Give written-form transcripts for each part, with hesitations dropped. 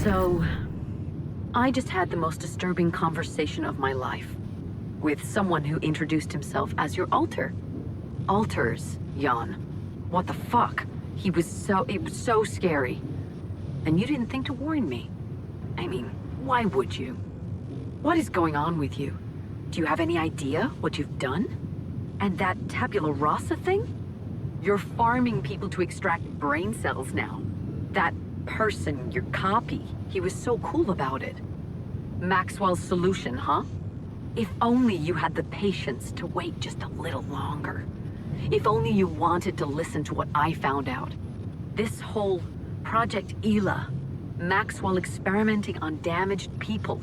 So, I just had the most disturbing conversation of my life with someone who introduced himself as your alter. Alters, Jan. What the fuck? It was so scary. And you didn't think to warn me. I mean, why would you? What is going on with you? Do you have any idea what you've done? And that tabula rasa thing? You're farming people to extract brain cells now. That person, your copy, he was so cool about it. Maxwell's solution, huh? If only you had the patience to wait just a little longer. If only you wanted to listen to what I found out. This whole Project Ela, Maxwell experimenting on damaged people,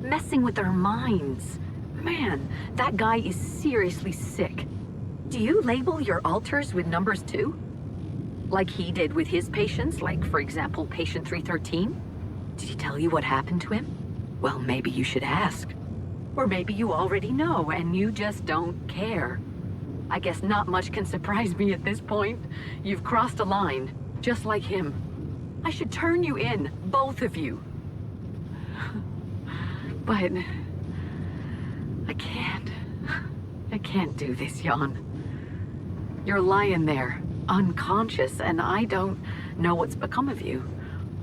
messing with their minds. Man, that guy is seriously sick. Do you label your alters with numbers too? Like he did with his patients, like for example, patient 313? Did he tell you what happened to him? Well, maybe you should ask. Or maybe you already know and you just don't care. I guess not much can surprise me at this point. You've crossed a line, just like him. I should turn you in, both of you. But I can't do this, Jan. You're lying there, unconscious, and I don't know what's become of you,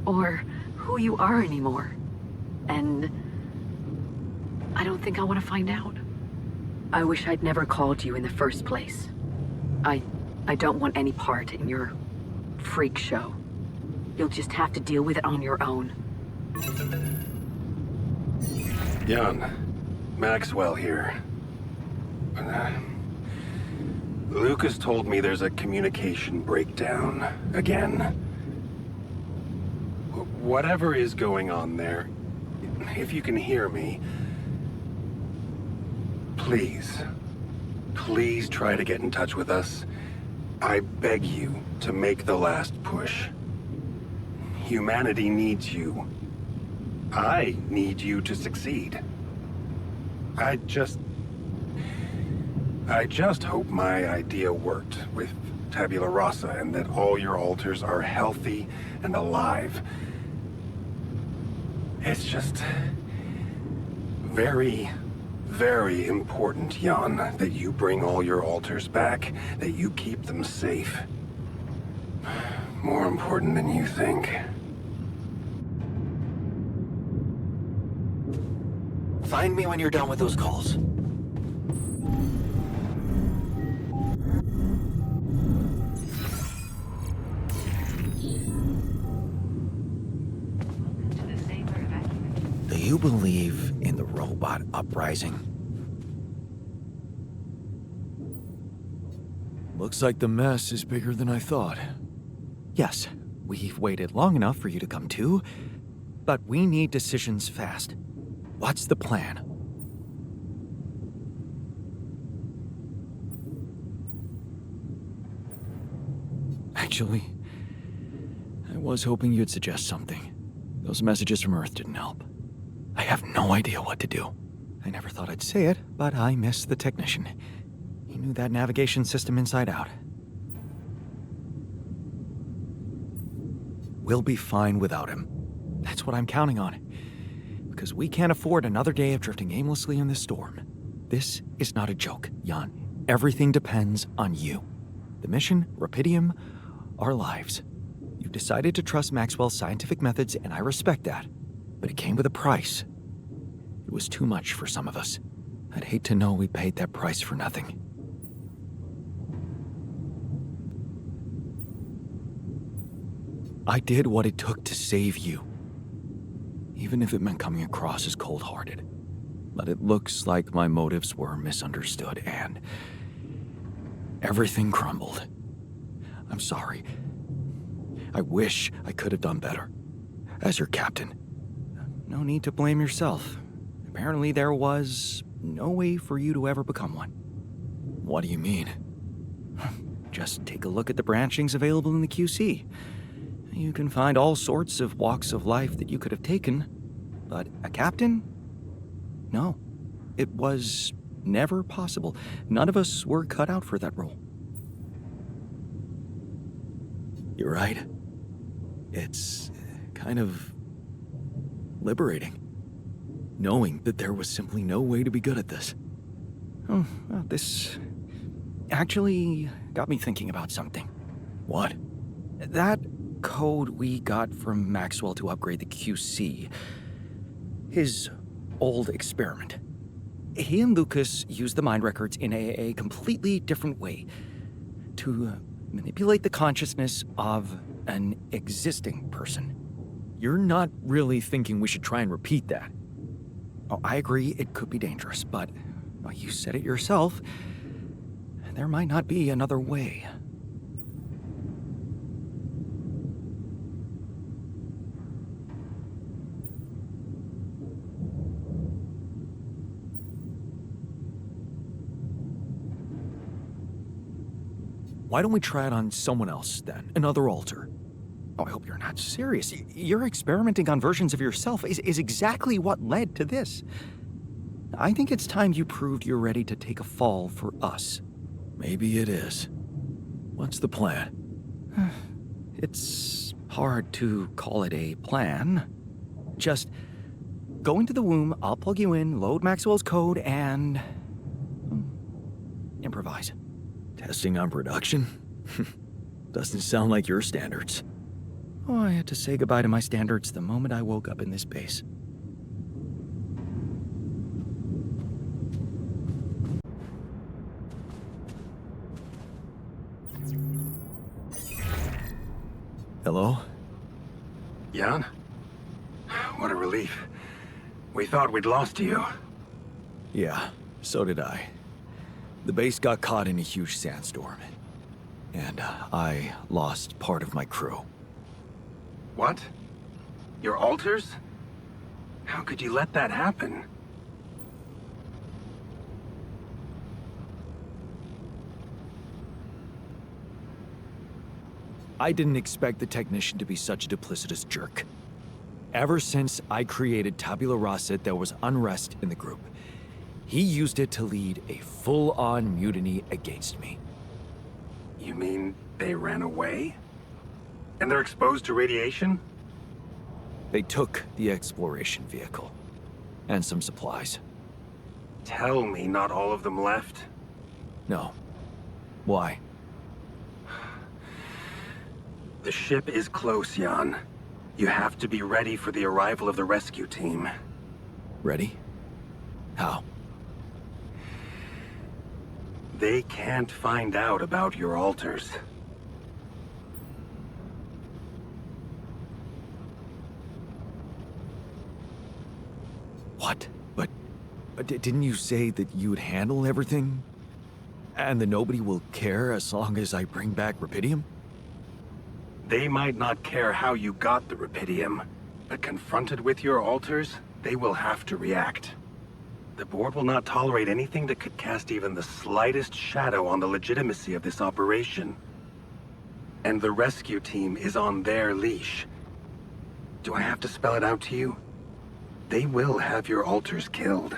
or who you are anymore. And I don't think I want to find out. I wish I'd never called you in the first place. I don't want any part in your freak show. You'll just have to deal with it on your own. Jan, Maxwell here. Lucas told me there's a communication breakdown again. Whatever is going on there, if you can hear me, please try to get in touch with us. I beg you to make the last push. Humanity needs you. I need you to succeed. I just hope my idea worked with tabula rasa and that all your alters are healthy and alive. It's just very, very important, Jan, that you bring all your alters back, that you keep them safe. More important than you think. Find me when you're done with those calls. Do you believe in the robot uprising? Looks like the mess is bigger than I thought. Yes, we've waited long enough for you to come to, but we need decisions fast. What's the plan? Actually, I was hoping you'd suggest something. Those messages from Earth didn't help. I have no idea what to do. I never thought I'd say it, but I miss the technician. He knew that navigation system inside out. We'll be fine without him. That's what I'm counting on. Because we can't afford another day of drifting aimlessly in this storm. This is not a joke, Jan. Everything depends on you. The mission, Rapidium, our lives. You decided to trust Maxwell's scientific methods, and I respect that. But it came with a price. It was too much for some of us. I'd hate to know we paid that price for nothing. I did what it took to save you. Even if it meant coming across as cold-hearted. But it looks like my motives were misunderstood, and everything crumbled. I'm sorry. I wish I could have done better. As your captain. No need to blame yourself. Apparently there was no way for you to ever become one. What do you mean? Just take a look at the branchings available in the QC. You can find all sorts of walks of life that you could have taken, but a captain? No. It was never possible. None of us were cut out for that role. You're right. It's kind of liberating. Knowing that there was simply no way to be good at this. Oh, well, this actually got me thinking about something. What? That code we got from Maxwell to upgrade the QC, his old experiment. He and Lucas used the mind records in a completely different way to manipulate the consciousness of an existing person. You're not really thinking we should try and repeat that? Oh, I agree it could be dangerous, but well, you said it yourself. There might not be another way. Why don't we try it on someone else, then? Another alter? Oh, I hope you're not serious. You're experimenting on versions of yourself is exactly what led to this. I think it's time you proved you're ready to take a fall for us. Maybe it is. What's the plan? It's hard to call it a plan. Just go into the womb, I'll plug you in, load Maxwell's code, and improvise. Testing on production? Doesn't sound like your standards. Oh, I had to say goodbye to my standards the moment I woke up in this base. Hello? Jan? What a relief. We thought we'd lost you. Yeah, so did I. The base got caught in a huge sandstorm. And I lost part of my crew. What? Your alters? How could you let that happen? I didn't expect the technician to be such a duplicitous jerk. Ever since I created Tabula Rasa, there was unrest in the group. He used it to lead a full-on mutiny against me. You mean they ran away? And they're exposed to radiation? They took the exploration vehicle. And some supplies. Tell me not all of them left? No. Why? The ship is close, Jan. You have to be ready for the arrival of the rescue team. Ready? How? They can't find out about your alters. What? But didn't you say that you'd handle everything? And that nobody will care as long as I bring back Rapidium? They might not care how you got the Rapidium, but confronted with your alters, they will have to react. The board will not tolerate anything that could cast even the slightest shadow on the legitimacy of this operation. And the rescue team is on their leash. Do I have to spell it out to you? They will have your alters killed.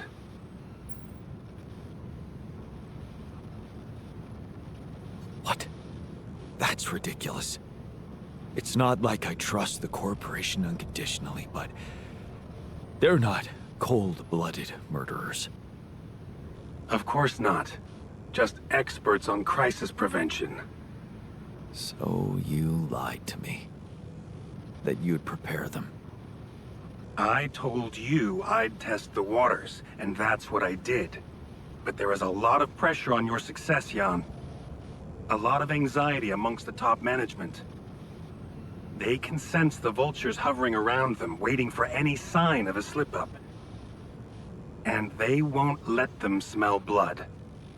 What? That's ridiculous. It's not like I trust the corporation unconditionally, but they're not cold-blooded murderers. Of course not. Just experts on crisis prevention. So you lied to me. That you'd prepare them. I told you I'd test the waters, and that's what I did. But there is a lot of pressure on your success, Jan. A lot of anxiety amongst the top management. They can sense the vultures hovering around them, waiting for any sign of a slip-up. And they won't let them smell blood.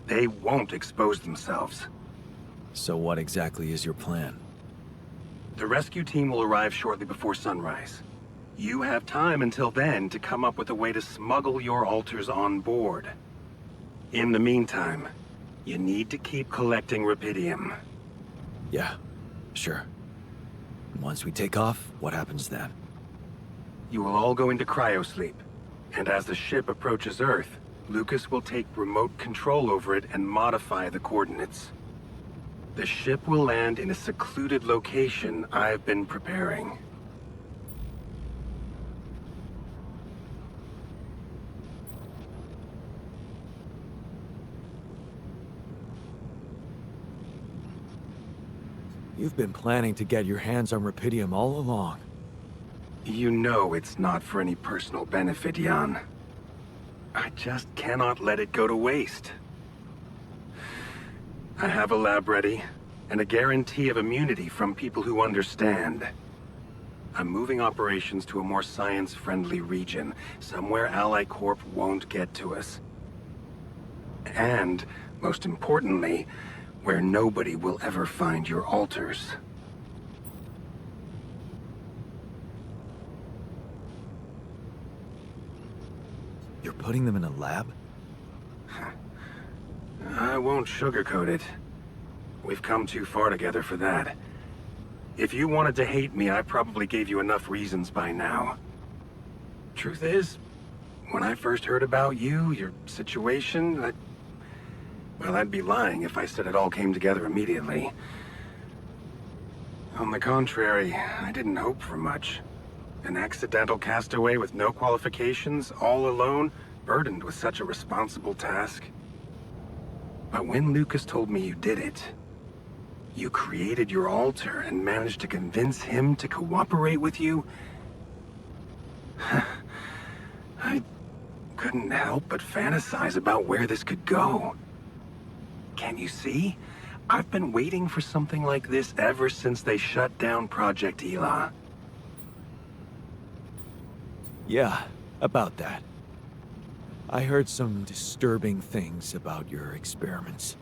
They won't expose themselves. So what exactly is your plan? The rescue team will arrive shortly before sunrise. You have time until then to come up with a way to smuggle your alters on board. In the meantime, you need to keep collecting Rapidium. Yeah, sure. Once we take off, what happens then? You will all go into cryosleep. And as the ship approaches Earth, Lucas will take remote control over it and modify the coordinates. The ship will land in a secluded location I've been preparing. You've been planning to get your hands on Rapidium all along. You know it's not for any personal benefit, Jan. I just cannot let it go to waste. I have a lab ready, and a guarantee of immunity from people who understand. I'm moving operations to a more science-friendly region, somewhere Ally Corp won't get to us. And, most importantly, where nobody will ever find your altars. You're putting them in a lab? I won't sugarcoat it. We've come too far together for that. If you wanted to hate me, I probably gave you enough reasons by now. Truth is, when I first heard about you, your situation, well, I'd be lying if I said it all came together immediately. On the contrary, I didn't hope for much. An accidental castaway with no qualifications, all alone, burdened with such a responsible task. But when Lucas told me you did it, you created your altar and managed to convince him to cooperate with you, I couldn't help but fantasize about where this could go. Can't you see? I've been waiting for something like this ever since they shut down Project Ela. Yeah, about that. I heard some disturbing things about your experiments.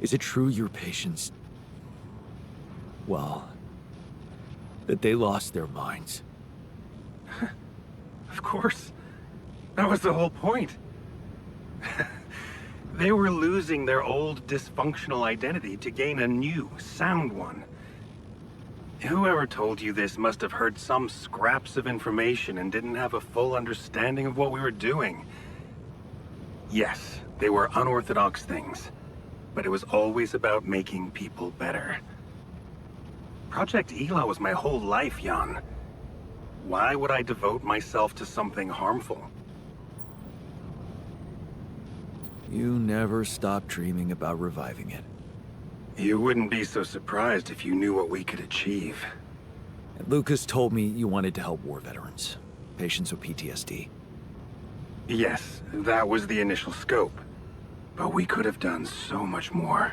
Is it true your patients... well, that they lost their minds? Of course. That was the whole point. They were losing their old dysfunctional identity to gain a new, sound one. Whoever told you this must have heard some scraps of information and didn't have a full understanding of what we were doing. Yes, they were unorthodox things, but it was always about making people better. Project Ela was my whole life, Jan. Why would I devote myself to something harmful? You never stopped dreaming about reviving it. You wouldn't be so surprised if you knew what we could achieve. And Lucas told me you wanted to help war veterans, patients with PTSD. Yes, that was the initial scope. But we could have done so much more.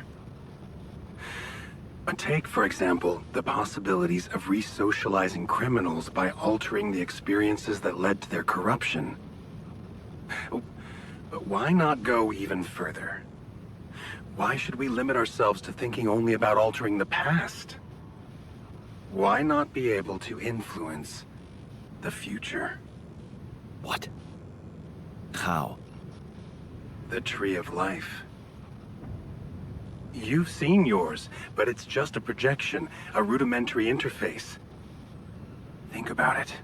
But take, for example, the possibilities of re-socializing criminals by altering the experiences that led to their corruption. But why not go even further? Why should we limit ourselves to thinking only about altering the past? Why not be able to influence the future? What? How? The Tree of Life. You've seen yours, but it's just a projection, a rudimentary interface. Think about it.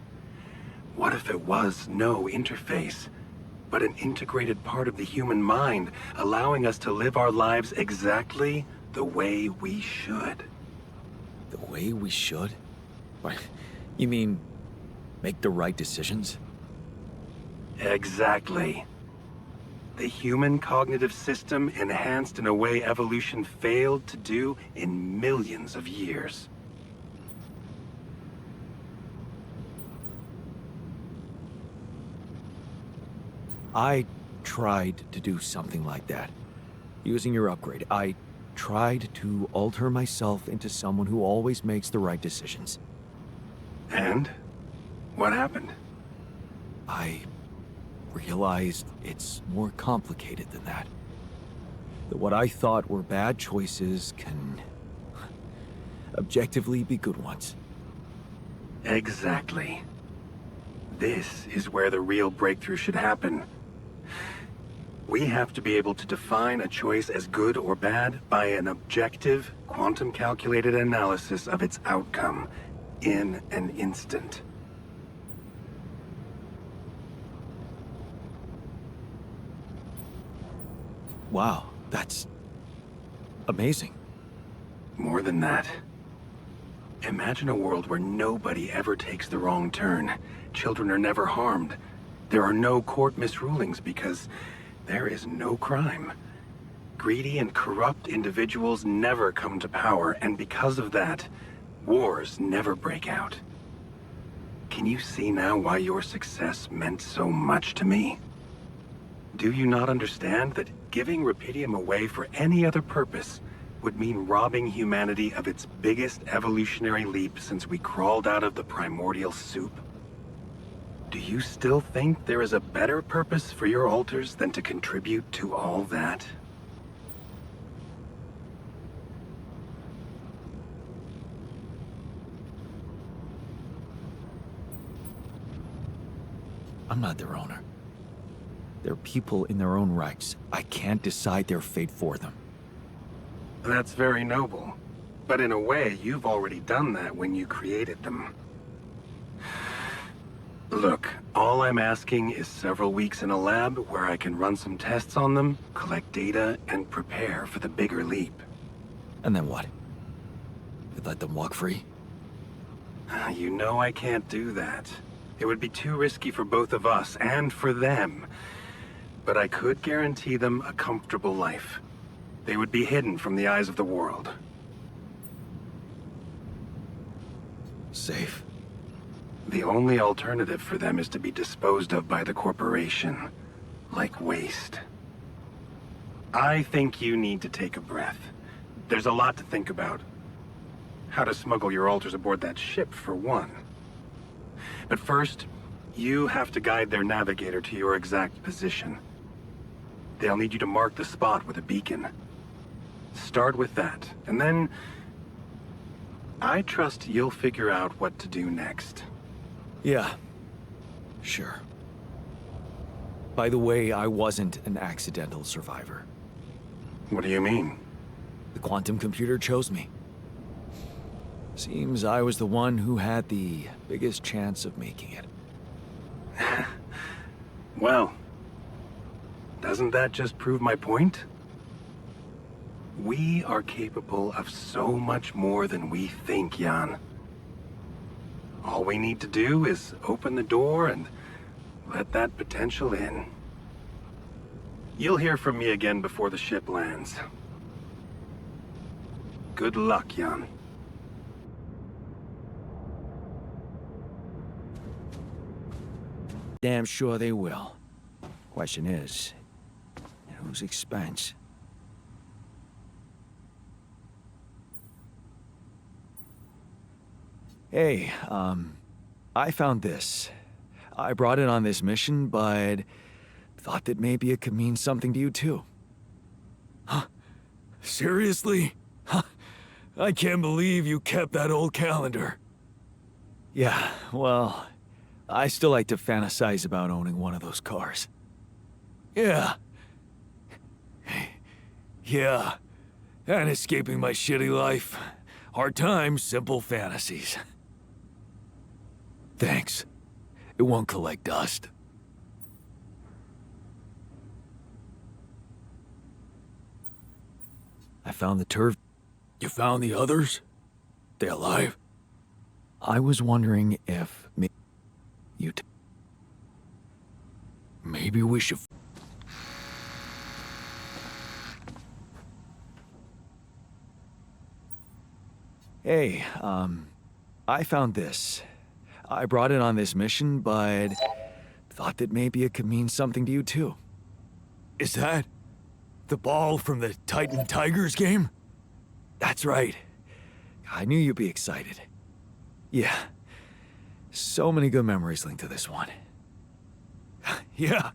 What if it was no interface, but an integrated part of the human mind, allowing us to live our lives exactly the way we should? The way we should? What? You mean, make the right decisions? Exactly. The human cognitive system enhanced in a way evolution failed to do in millions of years. I tried to do something like that. Using your upgrade, I tried to alter myself into someone who always makes the right decisions. And? What happened? I realized it's more complicated than that. That what I thought were bad choices can objectively be good ones. Exactly. This is where the real breakthrough should happen. We have to be able to define a choice as good or bad by an objective, quantum-calculated analysis of its outcome in an instant. Wow, that's amazing. More than that. Imagine a world where nobody ever takes the wrong turn. Children are never harmed. There are no court misrulings because there is no crime. Greedy and corrupt individuals never come to power, and because of that, wars never break out. Can you see now why your success meant so much to me? Do you not understand that giving Rapidium away for any other purpose would mean robbing humanity of its biggest evolutionary leap since we crawled out of the primordial soup? Do you still think there is a better purpose for your altars than to contribute to all that? I'm not their owner. They're people in their own rights. I can't decide their fate for them. That's very noble. But in a way, you've already done that when you created them. Look, all I'm asking is several weeks in a lab where I can run some tests on them, collect data, and prepare for the bigger leap. And then what? You let them walk free? You know I can't do that. It would be too risky for both of us and for them. But I could guarantee them a comfortable life. They would be hidden from the eyes of the world. Safe. The only alternative for them is to be disposed of by the corporation, like waste. I think you need to take a breath. There's a lot to think about. How to smuggle your altars aboard that ship, for one. But first, you have to guide their navigator to your exact position. They'll need you to mark the spot with a beacon. Start with that, and then I trust you'll figure out what to do next. Yeah. Sure. By the way, I wasn't an accidental survivor. What do you mean? The quantum computer chose me. Seems I was the one who had the biggest chance of making it. Well, doesn't that just prove my point? We are capable of so much more than we think, Jan. All we need to do is open the door and let that potential in. You'll hear from me again before the ship lands. Good luck, Jan. Damn sure they will. Question is, at whose expense? Hey, I found this. I brought it on this mission, but thought that maybe it could mean something to you too. Huh? Seriously? Huh? I can't believe you kept that old calendar. Yeah, well, I still like to fantasize about owning one of those cars. Yeah. Yeah. And escaping my shitty life. Hard times, simple fantasies. Thanks. It won't collect dust. I found the turf. You found the others? They alive? I was wondering if maybe we should. Hey, I found this. I brought it on this mission, but thought that maybe it could mean something to you too. Is that the ball from the Titan Tigers game? That's right. I knew you'd be excited. Yeah. So many good memories linked to this one. Yeah.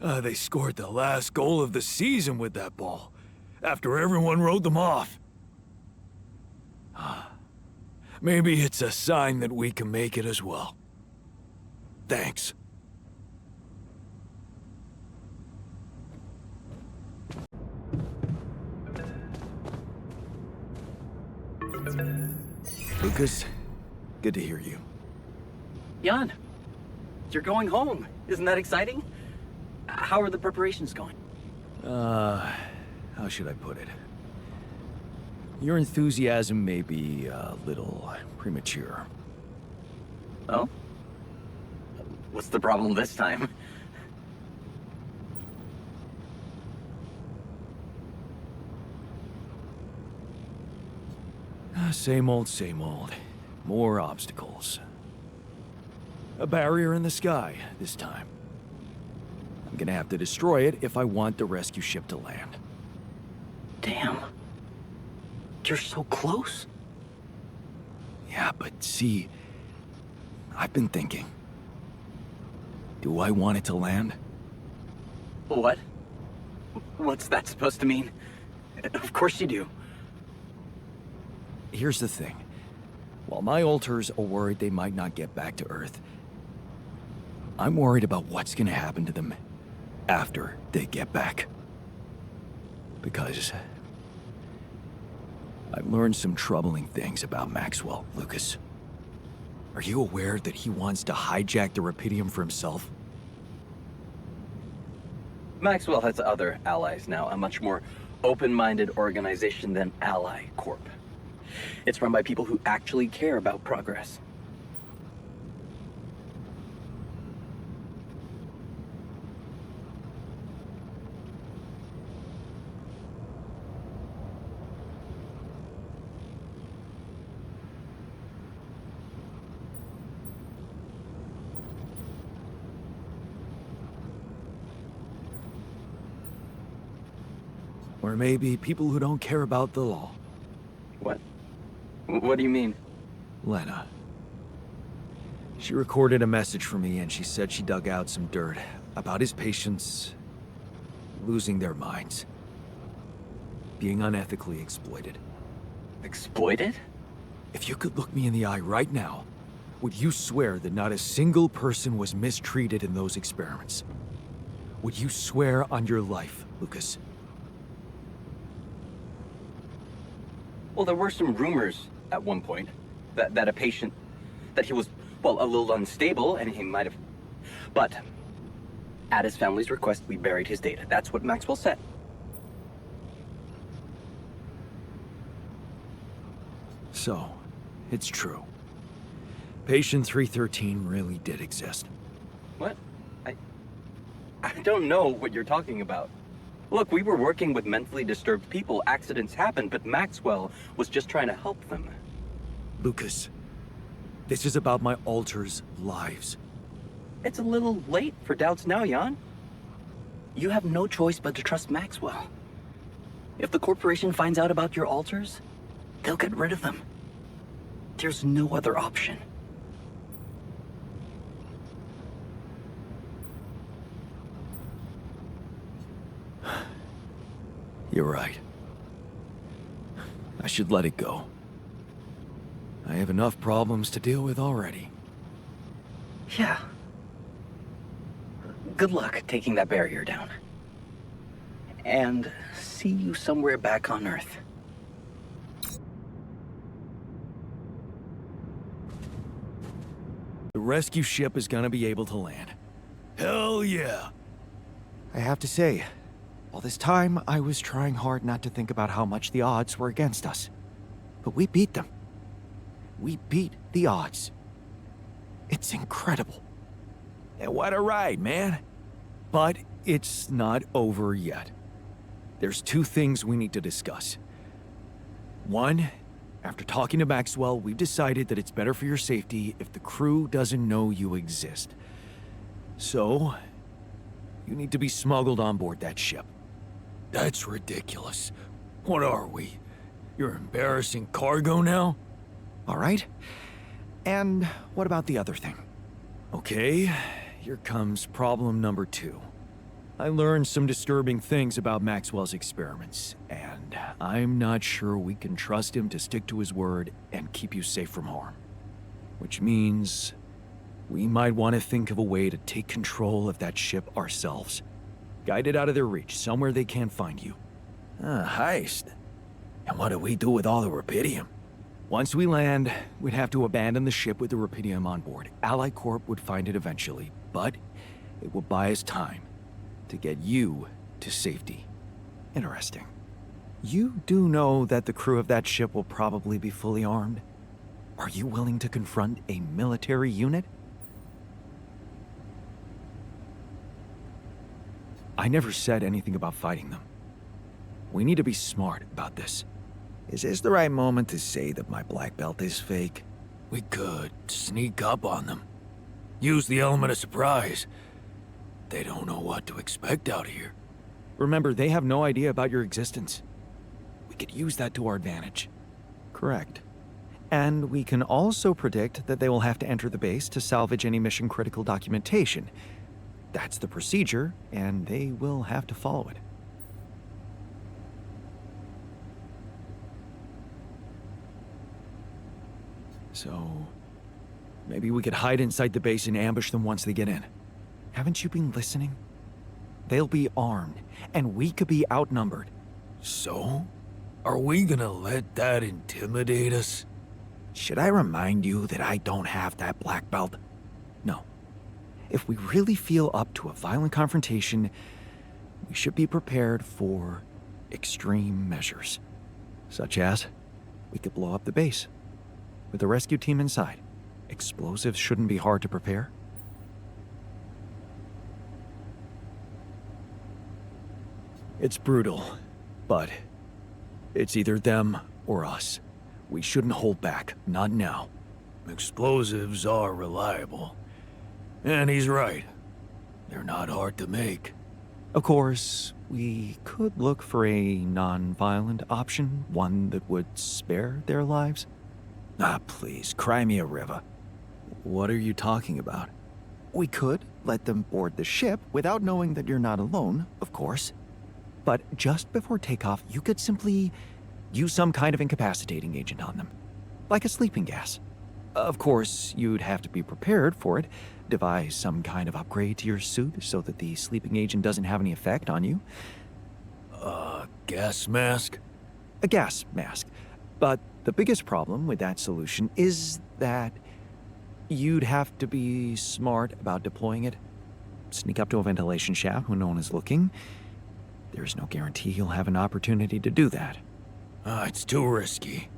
They scored the last goal of the season with that ball, after everyone wrote them off. Maybe it's a sign that we can make it as well. Thanks. Lucas, good to hear you. Jan, you're going home. Isn't that exciting? How are the preparations going? How should I put it? Your enthusiasm may be a little premature. Oh? What's the problem this time? Same old, same old. More obstacles. A barrier in the sky, this time. I'm gonna have to destroy it if I want the rescue ship to land. Damn. You're so close. Yeah, but see, I've been thinking. Do I want it to land? What? What's that supposed to mean? Of course you do. Here's the thing. While my alters are worried they might not get back to Earth, I'm worried about what's gonna happen to them after they get back. Because I've learned some troubling things about Maxwell, Lucas. Are you aware that he wants to hijack the Rapidium for himself? Maxwell has other allies now, a much more open-minded organization than Ally Corp. It's run by people who actually care about progress. Or maybe people who don't care about the law. What? What do you mean? Lena. She recorded a message for me and she said she dug out some dirt about his patients losing their minds. Being unethically exploited. Exploited? If you could look me in the eye right now, would you swear that not a single person was mistreated in those experiments? Would you swear on your life, Lucas? Well, there were some rumors at one point that a patient, that he was, well, a little unstable and he might have... But at his family's request, we buried his data. That's what Maxwell said. So, it's true. Patient 313 really did exist. What? I don't know what you're talking about. Look, we were working with mentally disturbed people. Accidents happen, but Maxwell was just trying to help them. Lucas, this is about my alters' lives. It's a little late for doubts now, Jan. You have no choice but to trust Maxwell. If the corporation finds out about your alters, they'll get rid of them. There's no other option. You're right. I should let it go. I have enough problems to deal with already. Yeah. Good luck taking that barrier down. And see you somewhere back on Earth. The rescue ship is gonna be able to land. Hell yeah! I have to say, all this time I was trying hard not to think about how much the odds were against us. But we beat them. We beat the odds. It's incredible. And what a ride, man. But it's not over yet. There's two things we need to discuss. One, after talking to Maxwell, we've decided that it's better for your safety if the crew doesn't know you exist. So, you need to be smuggled on board that ship. That's ridiculous. What are we? You're embarrassing cargo now? All right. And what about the other thing? Okay, here comes problem number 2. I learned some disturbing things about Maxwell's experiments, and I'm not sure we can trust him to stick to his word and keep you safe from harm. Which means we might want to think of a way to take control of that ship ourselves. Guide it out of their reach, somewhere they can't find you. Heist. And what do we do with all the Rapidium? Once we land, we'd have to abandon the ship with the Rapidium on board. Ally Corp would find it eventually, but it would buy us time to get you to safety. Interesting. You do know that the crew of that ship will probably be fully armed? Are you willing to confront a military unit? I never said anything about fighting them. We need to be smart about this. Is this the right moment to say that my black belt is fake? We could sneak up on them. Use the element of surprise. They don't know what to expect out here. Remember, they have no idea about your existence. We could use that to our advantage. Correct. And we can also predict that they will have to enter the base to salvage any mission-critical documentation. That's the procedure, and they will have to follow it. So, maybe we could hide inside the base and ambush them once they get in. Haven't you been listening? They'll be armed, and we could be outnumbered. So? Are we gonna let that intimidate us? Should I remind you that I don't have that black belt? No. If we really feel up to a violent confrontation, we should be prepared for extreme measures. Such as, we could blow up the base. With the rescue team inside, explosives shouldn't be hard to prepare. It's brutal, but it's either them or us. We shouldn't hold back, not now. Explosives are reliable. And he's right. They're not hard to make. Of course, we could look for a non-violent option, one that would spare their lives. Ah, please, cry me a river. What are you talking about? We could let them board the ship without knowing that you're not alone, of course. But just before takeoff, you could simply use some kind of incapacitating agent on them, like a sleeping gas. Of course, you'd have to be prepared for it, devise some kind of upgrade to your suit so that the sleeping agent doesn't have any effect on you. Gas mask? A gas mask. But the biggest problem with that solution is that you'd have to be smart about deploying it. Sneak up to a ventilation shaft when no one is looking. There's no guarantee you'll have an opportunity to do that. It's too risky.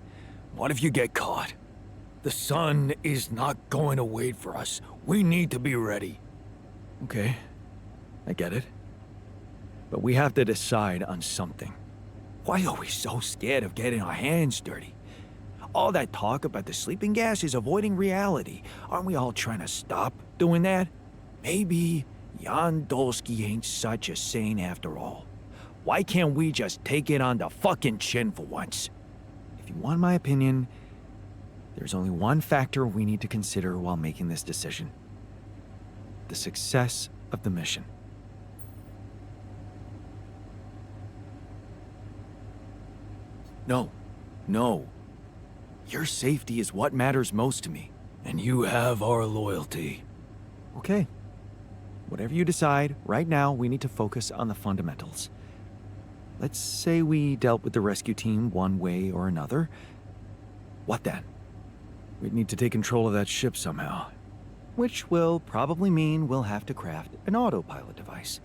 What if you get caught? The sun is not going to wait for us. We need to be ready. Okay, I get it. But we have to decide on something. Why are we so scared of getting our hands dirty? All that talk about the sleeping gas is avoiding reality. Aren't we all trying to stop doing that? Maybe Jan Dolsky ain't such a saint after all. Why can't we just take it on the fucking chin for once? If you want my opinion, there's only one factor we need to consider while making this decision. The success of the mission. No. Your safety is what matters most to me. And you have our loyalty. Okay. Whatever you decide, right now we need to focus on the fundamentals. Let's say we dealt with the rescue team one way or another. What then? We'd need to take control of that ship somehow. Which will probably mean we'll have to craft an autopilot device,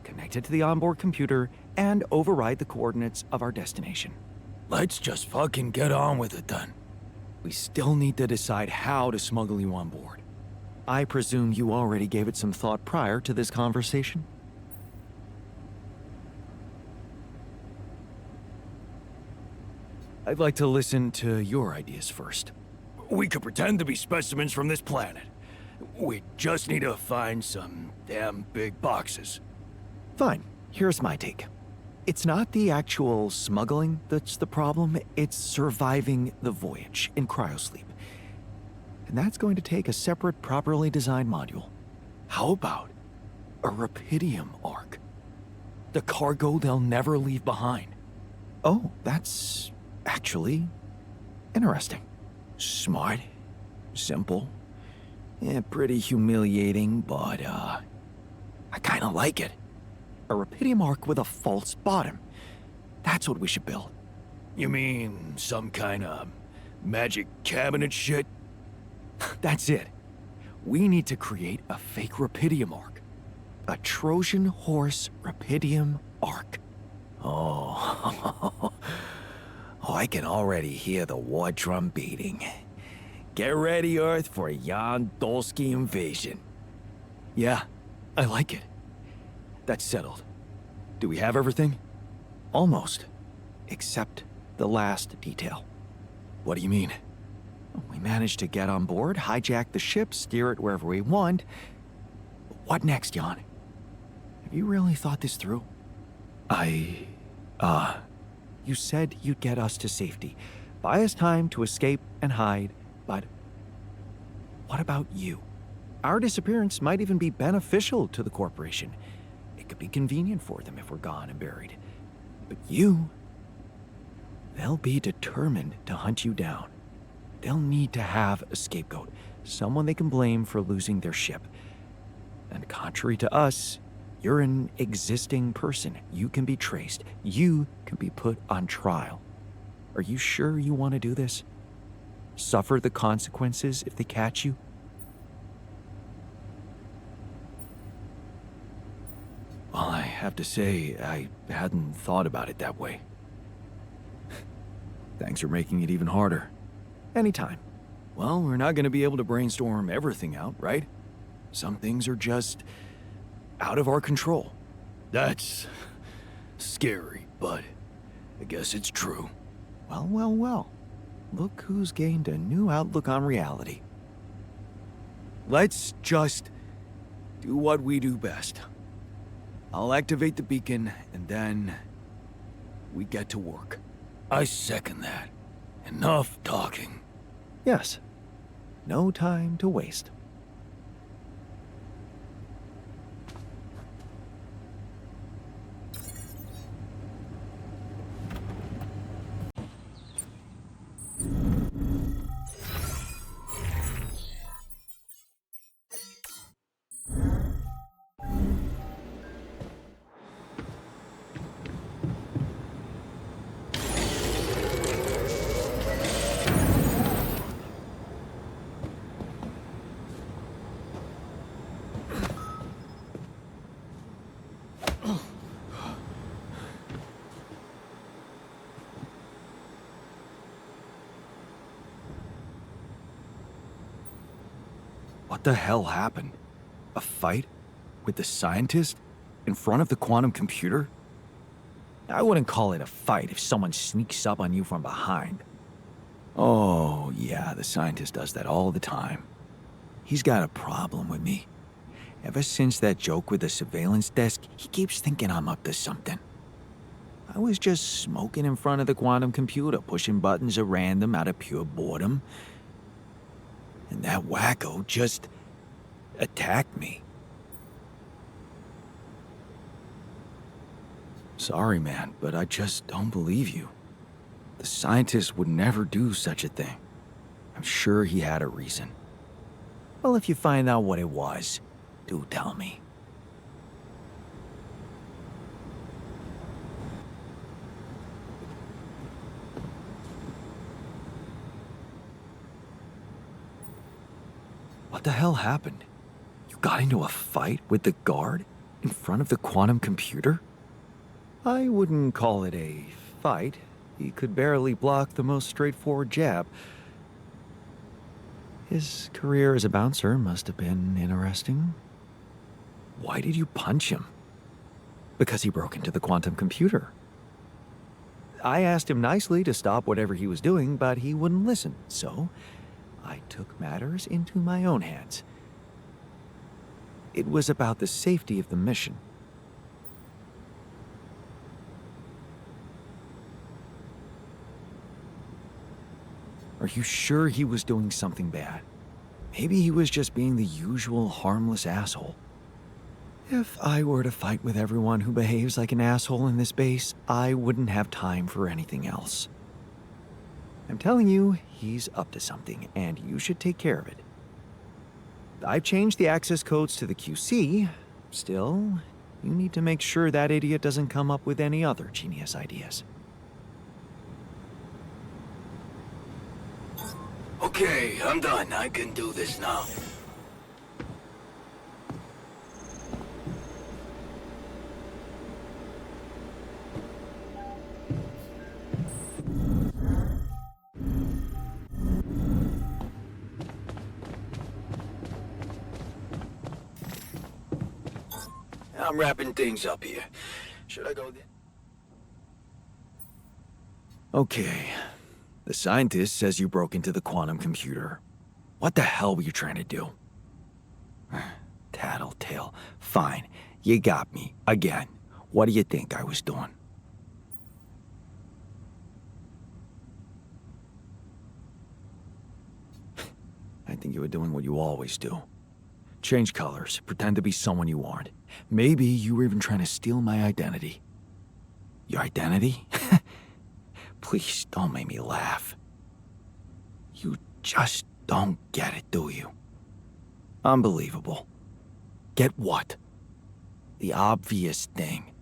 connect it to the onboard computer, and override the coordinates of our destination. Let's just fucking get on with it then. We still need to decide how to smuggle you on board. I presume you already gave it some thought prior to this conversation? I'd like to listen to your ideas first. We could pretend to be specimens from this planet. We just need to find some damn big boxes. Fine. Here's my take. It's not the actual smuggling that's the problem, it's surviving the voyage in cryosleep. And that's going to take a separate, properly designed module. How about a Rapidium arc? The cargo they'll never leave behind. Oh, that's actually interesting. Smart, simple, pretty humiliating, but I kinda like it. A Rapidium arc with a false bottom. That's what we should build. You mean some kind of magic cabinet shit? That's it. We need to create a fake Rapidium arc. A Trojan horse Rapidium arc. Oh, I can already hear the war drum beating. Get ready, Earth, for a Jan Dolsky invasion. Yeah, I like it. That's settled. Do we have everything? Almost. Except the last detail. What do you mean? We managed to get on board, hijack the ship, steer it wherever we want. What next, Jan? Have you really thought this through? You said you'd get us to safety, buy us time to escape and hide, but what about you? Our disappearance might even be beneficial to the corporation. It could be convenient for them if we're gone and buried. But you, they'll be determined to hunt you down. They'll need to have a scapegoat, someone they can blame for losing their ship. And contrary to us, you're an existing person. You can be traced. You can be put on trial. Are you sure you want to do this? Suffer the consequences if they catch you? Well, I have to say, I hadn't thought about it that way. Thanks for making it even harder. Anytime. Well, we're not going to be able to brainstorm everything out, right? Some things are just out of our control. That's scary, but I guess it's true. Well. Look who's gained a new outlook on reality. Let's just do what we do best. I'll activate the beacon, and then we get to work. I second that. Enough talking. Yes. No time to waste. What the hell happened? A fight? With the scientist? In front of the quantum computer? I wouldn't call it a fight if someone sneaks up on you from behind. Oh, yeah, the scientist does that all the time. He's got a problem with me. Ever since that joke with the surveillance desk, he keeps thinking I'm up to something. I was just smoking in front of the quantum computer, pushing buttons at random out of pure boredom. And that wacko just attacked me. Sorry, man, but I just don't believe you. The scientist would never do such a thing. I'm sure he had a reason. Well, if you find out what it was, do tell me. What the hell happened? You got into a fight with the guard in front of the quantum computer? I wouldn't call it a fight. He could barely block the most straightforward jab. His career as a bouncer must have been interesting. Why did you punch him? Because he broke into the quantum computer. I asked him nicely to stop whatever he was doing, but he wouldn't listen, so I took matters into my own hands. It was about the safety of the mission. Are you sure he was doing something bad? Maybe he was just being the usual harmless asshole. If I were to fight with everyone who behaves like an asshole in this base, I wouldn't have time for anything else. I'm telling you, he's up to something, and you should take care of it. I've changed the access codes to the QC. Still, you need to make sure that idiot doesn't come up with any other genius ideas. Okay, I'm done. I can do this now. I'm wrapping things up here. Should I go there? Okay. The scientist says you broke into the quantum computer. What the hell were you trying to do? Tattletale. Fine. You got me. Again. What do you think I was doing? I think you were doing what you always do. Change colors, pretend to be someone you aren't. Maybe you were even trying to steal my identity. Your identity? Please don't make me laugh. You just don't get it, do you? Unbelievable. Get what? The obvious thing.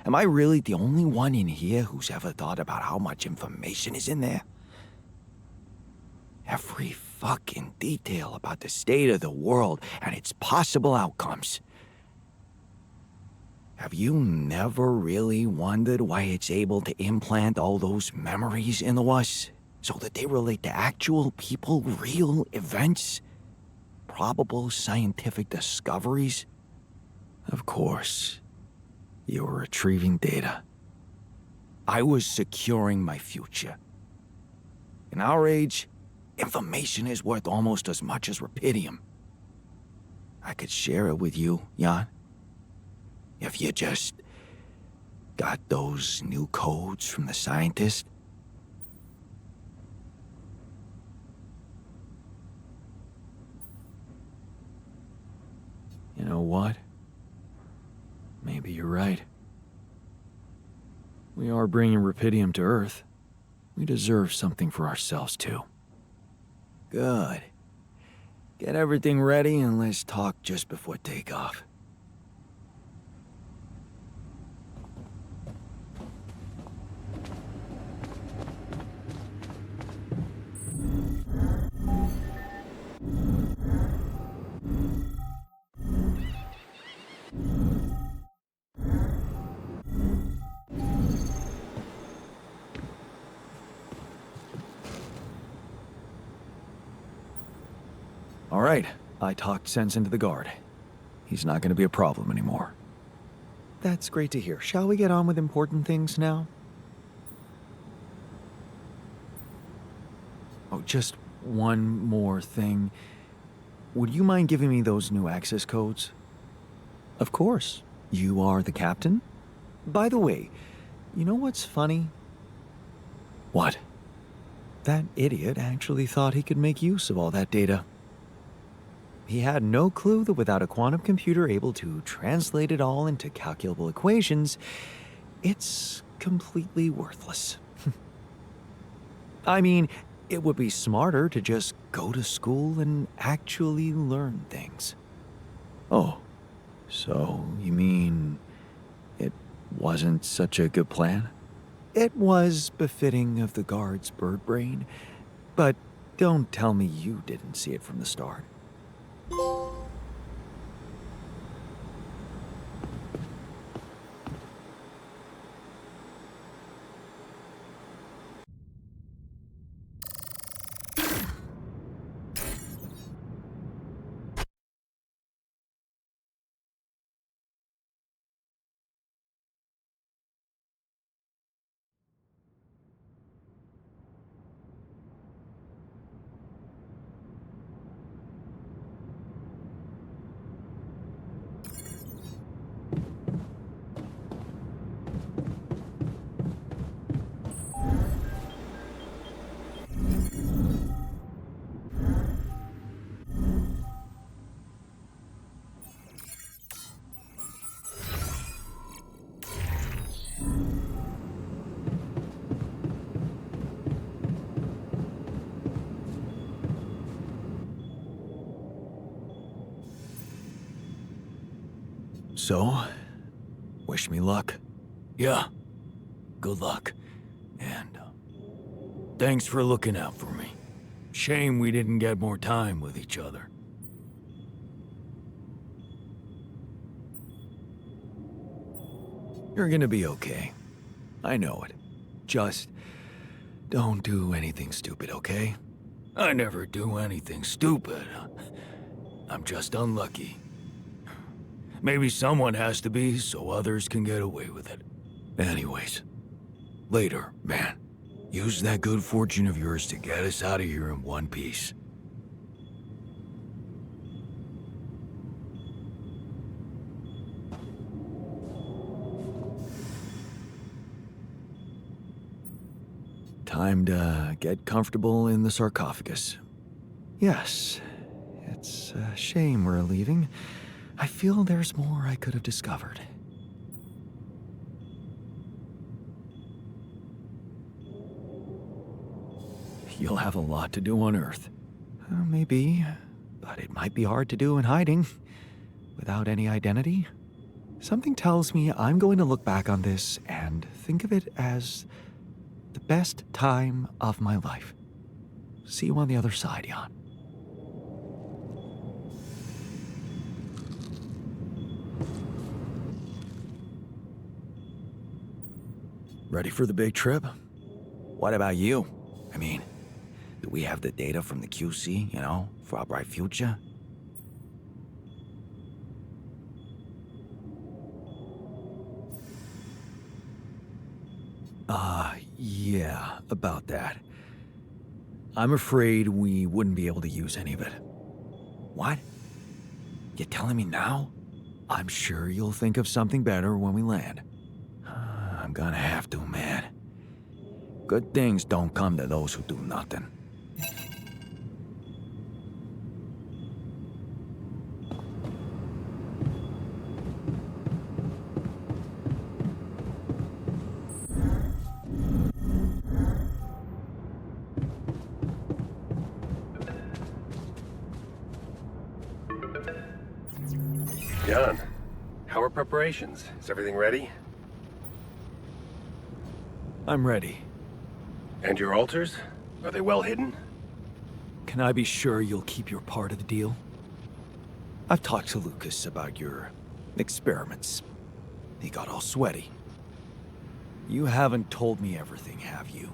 Am I really the only one in here who's ever thought about how much information is in there? Every fucking detail about the state of the world and its possible outcomes. Have you never really wondered why it's able to implant all those memories into us so that they relate to actual people, real events, probable scientific discoveries? Of course, you were retrieving data. I was securing my future. In our age, information is worth almost as much as rupidium. I could share it with you, Jan. If you just got those new codes from the scientist. You know what? Maybe you're right. We are bringing rupidium to Earth. We deserve something for ourselves, too. Good. Get everything ready and let's talk just before takeoff. All right, I talked sense into the guard. He's not going to be a problem anymore. That's great to hear. Shall we get on with important things now? Oh, just one more thing. Would you mind giving me those new access codes? Of course. You are the captain? By the way, you know what's funny? What? That idiot actually thought he could make use of all that data. He had no clue that without a quantum computer able to translate it all into calculable equations, it's completely worthless. I mean, it would be smarter to just go to school and actually learn things. Oh, so you mean it wasn't such a good plan? It was befitting of the guard's bird brain, but don't tell me you didn't see it from the start. So, wish me luck. Yeah, good luck. And thanks for looking out for me. Shame we didn't get more time with each other. You're gonna be okay. I know it. Just don't do anything stupid, okay? I never do anything stupid. I'm just unlucky. Maybe someone has to be so others can get away with it. Anyways, later, man. Use that good fortune of yours to get us out of here in one piece. Time to get comfortable in the sarcophagus. Yes, it's a shame we're leaving. I feel there's more I could have discovered. You'll have a lot to do on Earth. Maybe, but it might be hard to do in hiding, without any identity. Something tells me I'm going to look back on this and think of it as the best time of my life. See you on the other side, Jan. Ready for the big trip? What about you? I mean, do we have the data from the QC, for our bright future? Yeah, about that. I'm afraid we wouldn't be able to use any of it. What? You telling me now? I'm sure you'll think of something better when we land. I'm gonna have to, man. Good things don't come to those who do nothing. John, how are preparations? Is everything ready? I'm ready. And your altars? Are they well hidden? Can I be sure you'll keep your part of the deal? I've talked to Lucas about your experiments. He got all sweaty. You haven't told me everything, have you?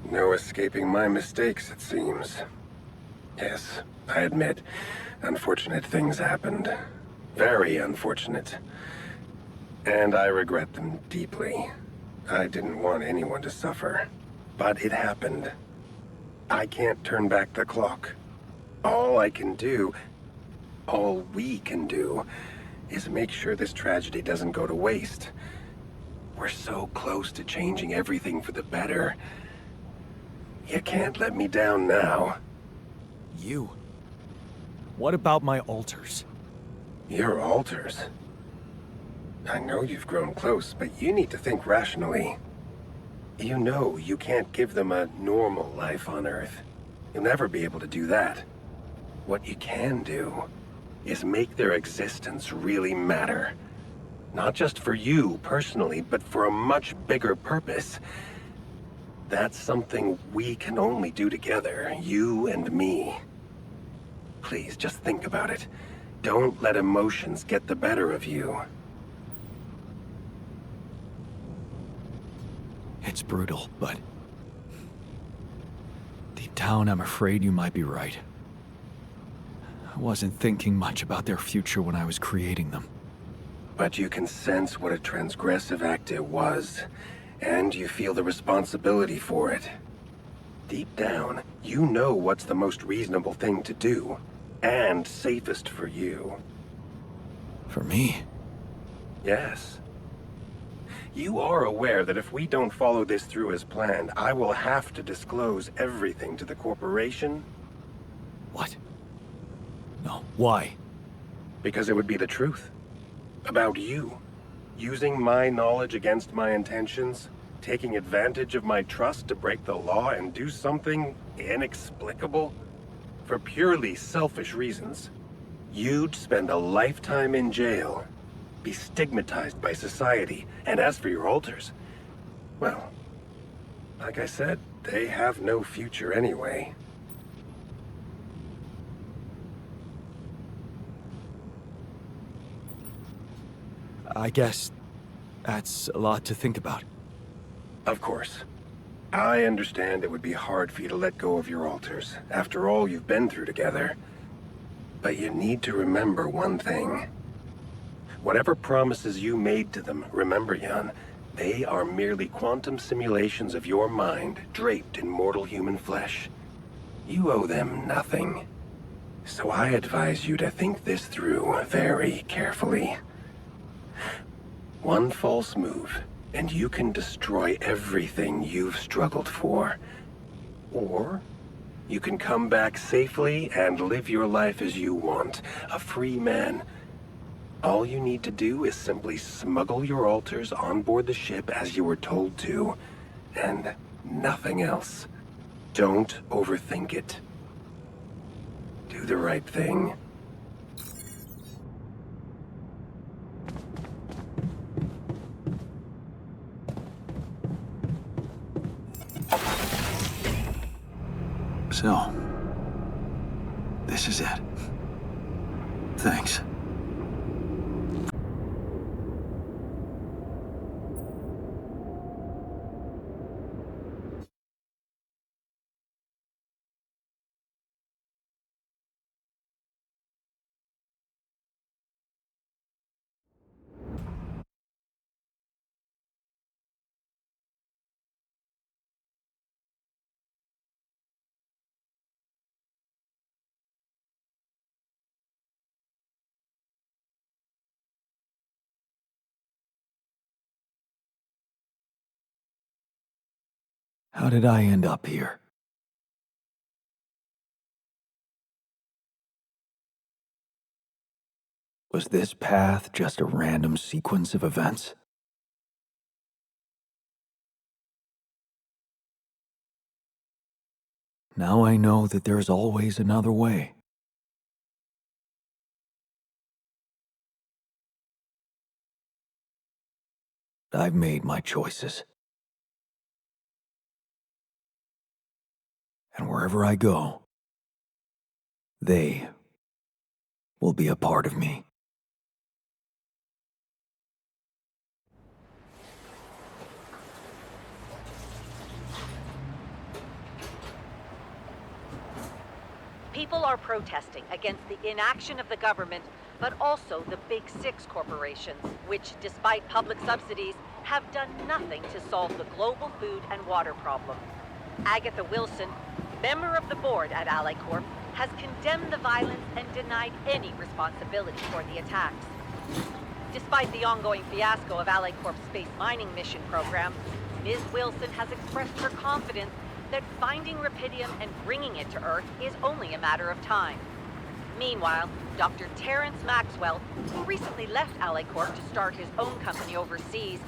No escaping my mistakes, it seems. Yes, I admit, unfortunate things happened. Very unfortunate. And I regret them deeply. I didn't want anyone to suffer. But it happened. I can't turn back the clock. All I can do, all we can do, is make sure this tragedy doesn't go to waste. We're so close to changing everything for the better. You can't let me down now. You? What about my altars? Your altars? I know you've grown close, but you need to think rationally. You know you can't give them a normal life on Earth. You'll never be able to do that. What you can do is make their existence really matter. Not just for you personally, but for a much bigger purpose. That's something we can only do together, you and me. Please, just think about it. Don't let emotions get the better of you. It's brutal, but deep down, I'm afraid you might be right. I wasn't thinking much about their future when I was creating them. But you can sense what a transgressive act it was, and you feel the responsibility for it. Deep down, you know what's the most reasonable thing to do, and safest for you. For me? Yes. You are aware that if we don't follow this through as planned, I will have to disclose everything to the corporation? What? No, why? Because it would be the truth. About you. Using my knowledge against my intentions, taking advantage of my trust to break the law and do something inexplicable for purely selfish reasons. You'd spend a lifetime in jail, be stigmatized by society, and as for your altars, well, like I said, they have no future anyway. I guess that's a lot to think about. Of course. I understand it would be hard for you to let go of your altars, after all you've been through together. But you need to remember one thing. Whatever promises you made to them, remember, Jan, they are merely quantum simulations of your mind draped in mortal human flesh. You owe them nothing. So I advise you to think this through very carefully. One false move, and you can destroy everything you've struggled for. Or you can come back safely and live your life as you want, a free man. All you need to do is simply smuggle your altars on board the ship as you were told to, and nothing else. Don't overthink it. Do the right thing. So, this is it. Thanks. How did I end up here? Was this path just a random sequence of events? Now I know that there's always another way. I've made my choices. And wherever I go, they will be a part of me. People are protesting against the inaction of the government, but also the Big Six corporations, which, despite public subsidies, have done nothing to solve the global food and water problem. Agatha Wilson, member of the board at Ally Corp, has condemned the violence and denied any responsibility for the attacks. Despite the ongoing fiasco of Ally Corp's space mining mission program, Ms. Wilson has expressed her confidence that finding Rapidium and bringing it to Earth is only a matter of time. Meanwhile, Dr. Terrence Maxwell, who recently left Ally Corp to start his own company overseas,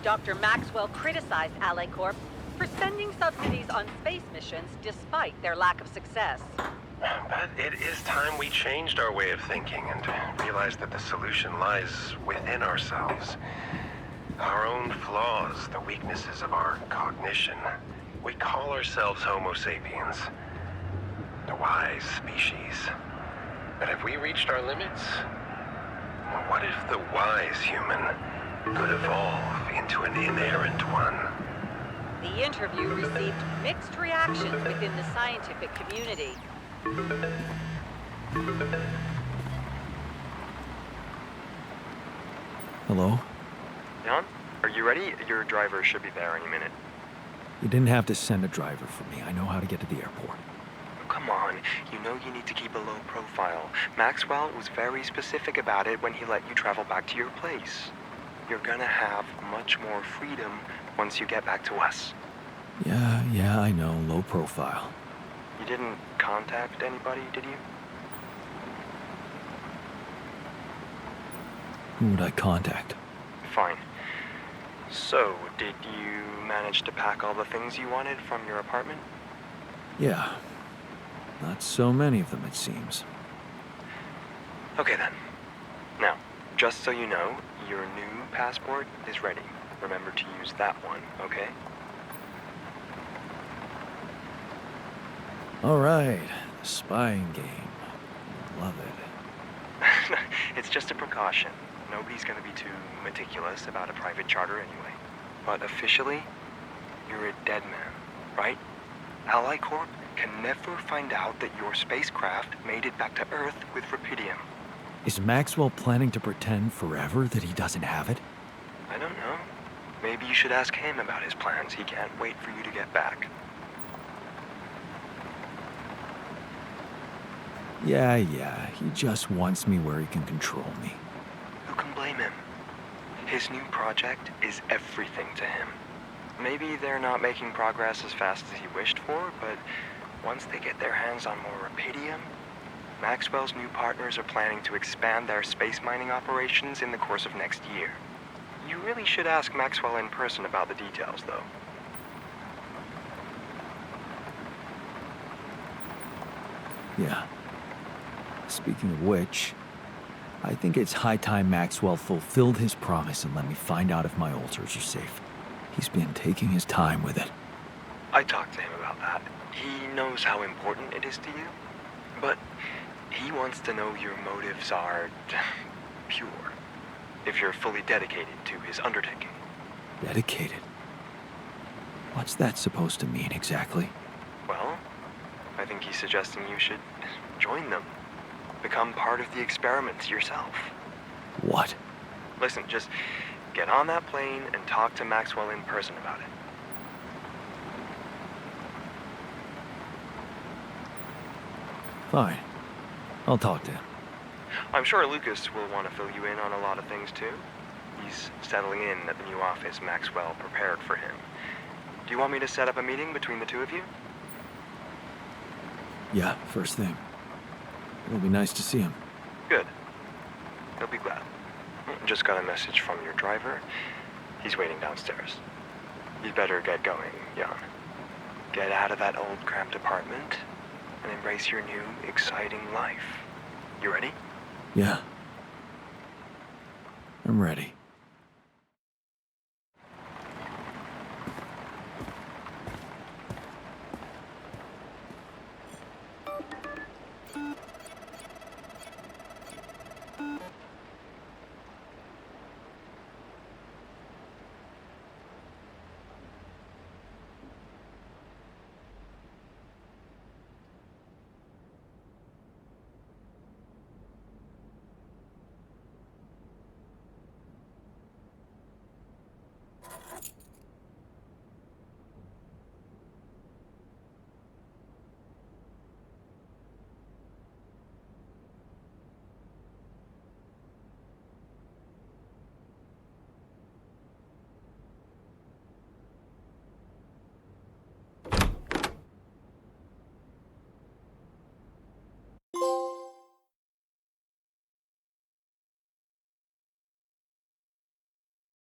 Dr. Maxwell criticized Ally Corp for spending subsidies on space missions despite their lack of success. But it is time we changed our way of thinking and realized that the solution lies within ourselves. Our own flaws, the weaknesses of our cognition. We call ourselves Homo sapiens, the wise species. But have we reached our limits? What if the wise human could evolve into an inerrant one? The interview received mixed reactions within the scientific community. Hello? Jan, are you ready? Your driver should be there any minute. You didn't have to send a driver for me. I know how to get to the airport. Oh, come on, you know you need to keep a low profile. Maxwell was very specific about it when he let you travel back to your place. You're gonna have much more freedom once you get back to us. Yeah, I know. Low profile. You didn't contact anybody, did you? Who would I contact? Fine. So, did you manage to pack all the things you wanted from your apartment? Yeah. Not so many of them, it seems. Okay then. Now, just so you know, your new passport is ready. Remember to use that one, okay? All right. The spying game. Love it. It's just a precaution. Nobody's gonna be too meticulous about a private charter anyway. But officially, you're a dead man, right? Ally Corp can never find out that your spacecraft made it back to Earth with Rapidium. Is Maxwell planning to pretend forever that he doesn't have it? I don't know. Maybe you should ask him about his plans. He can't wait for you to get back. Yeah, he just wants me where he can control me. Who can blame him? His new project is everything to him. Maybe they're not making progress as fast as he wished for, but once they get their hands on more rubidium, Maxwell's new partners are planning to expand their space mining operations in the course of next year. You really should ask Maxwell in person about the details, though. Yeah. Speaking of which, I think it's high time Maxwell fulfilled his promise and let me find out if my altars are safe. He's been taking his time with it. I talked to him about that. He knows how important it is to you, but he wants to know your motives are pure. If you're fully dedicated to his undertaking. Dedicated? What's that supposed to mean exactly? Well, I think he's suggesting you should join them. Become part of the experiment yourself. What? Listen, just get on that plane and talk to Maxwell in person about it. Fine. I'll talk to him. I'm sure Lucas will want to fill you in on a lot of things too. He's settling in at the new office Maxwell prepared for him. Do you want me to set up a meeting between the two of you? Yeah, first thing. It'll be nice to see him. Good. He'll be glad. Just got a message from your driver. He's waiting downstairs. You'd better get going, Jan. Get out of that old cramped apartment and embrace your new, exciting life. You ready? Yeah. I'm ready.